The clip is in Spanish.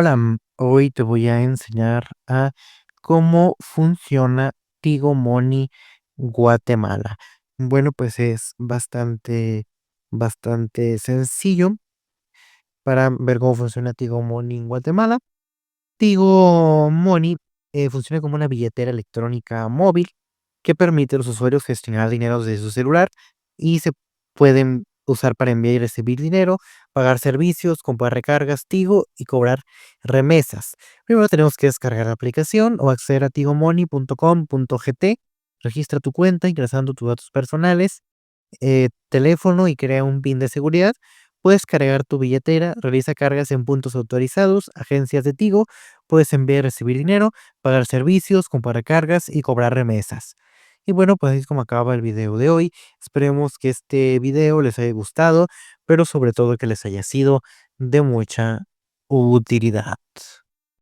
Hola, hoy te voy a enseñar a cómo funciona Tigo Money Guatemala. Bueno, pues es bastante sencillo para ver cómo funciona Tigo Money en Guatemala. Tigo Money funciona como una billetera electrónica móvil que permite a los usuarios gestionar dinero desde su celular y se pueden usar para enviar y recibir dinero, pagar servicios, comprar recargas Tigo y cobrar remesas. Primero tenemos que descargar la aplicación o acceder a tigomoney.com.gt. Registra tu cuenta ingresando tus datos personales, teléfono y crea un PIN de seguridad. Puedes cargar tu billetera, realiza cargas en puntos autorizados, agencias de Tigo, puedes enviar y recibir dinero, pagar servicios, comprar cargas y cobrar remesas. Y bueno, pues así es como acaba el video de hoy. Esperemos que este video les haya gustado, pero sobre todo que les haya sido de mucha utilidad.